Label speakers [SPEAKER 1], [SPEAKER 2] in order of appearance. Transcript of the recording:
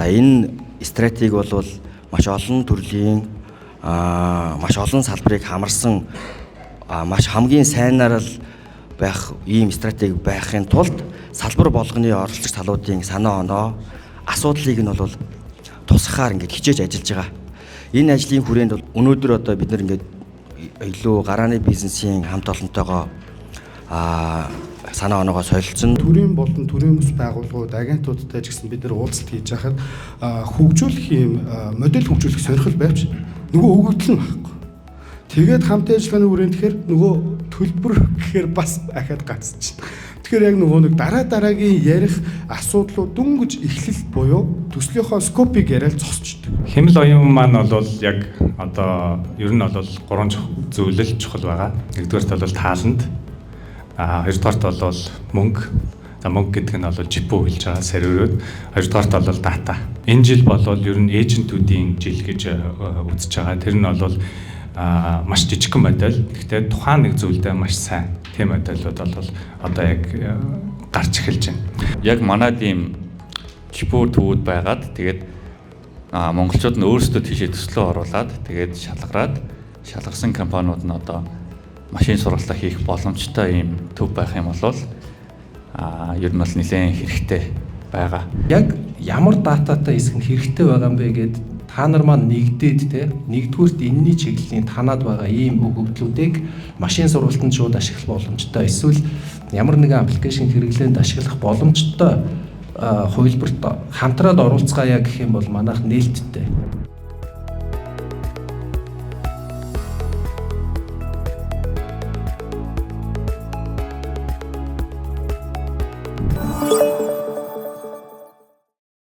[SPEAKER 1] За энэ стратеги бол маш олон төрлийн маш олон салбарыг хамарсан маш хамгийн сайнаар л байх ийм стратеги байхын тулд салбар болгоны оролцогч салуудын санаа оноо асуудлыг нь бол тусахаар ингээд хичээж ажиллаж байгаа. Энэ ажлын хүрээнд бол өнөөдөр одоо бид нар ингээд илүү гарааны бизнесийн хамт олонтойгоо санаа оноогоо солилцсон.
[SPEAKER 2] Төрийн болон төрийн бүс байгууллагууд агентуудтай ч гэсэн бид нар уулзалт хийж байхад хөгжүүлэх юм модель хөгжүүлэх сонирхол байвч нөгөө өгөгдөл нь байхгүй. Тэгээд хамт ажиллагааны хүрээнд тэгэхээр нөгөө төлбөр гэхээр бас ахаад гацчихна. Тэгэхээр яг нөгөө нэг дараагийн ярих асуудлууд дүнгэж эхлэл буюу төслийнхөө скопыг яриад зогсчихдээ.
[SPEAKER 3] Хэмэл оюун маань бол яг одоо ер нь бол гурван зүйлэл чухал байгаа. Нэгдүгээрт бол тааланд, хоёрдугаарт бол мөнгө. За мөнгө гэдэг нь бол жипүү хэлж байгаа серверүүд. Хоёрдугаарт бол дата. Энэ жил бол ер нь эйжентүүдийн жил гэж үзэж байгаа. Тэр нь бол маш жижигхэн модель. Гэхдээ тухайн нэг зүйлдээ маш сайн. Тийм модельуд бол одоо яг гарч эхэлж байна.
[SPEAKER 4] Яг манайд ийм чипүүр төвүүд байгаад тэгээд монголчууд нь өөрсдөө тийшээ төслөө оруулаад тэгээд шалгарсан компаниуд нь одоо машин сургалтаа хийх боломжтой ийм төв байх юм бол ер нь бол нэлээд хэрэгтэй байгаа.
[SPEAKER 5] Яг ямар дататай хэсэг нь хэрэгтэй байгаа юм бэ гэд та нар маань нэгдээд те нэгдүгürt энэний чиглэлийн танаад байгаа ийм өгөгдлүүдийг машин сургалтанд шууд ашиглах боломжтой эсвэл ямар нэгэн аппликейшн хэрэглээнд ашиглах боломжтой хувилбарт хамтраад оролцгаая гэх юм бол манайх нээлттэй.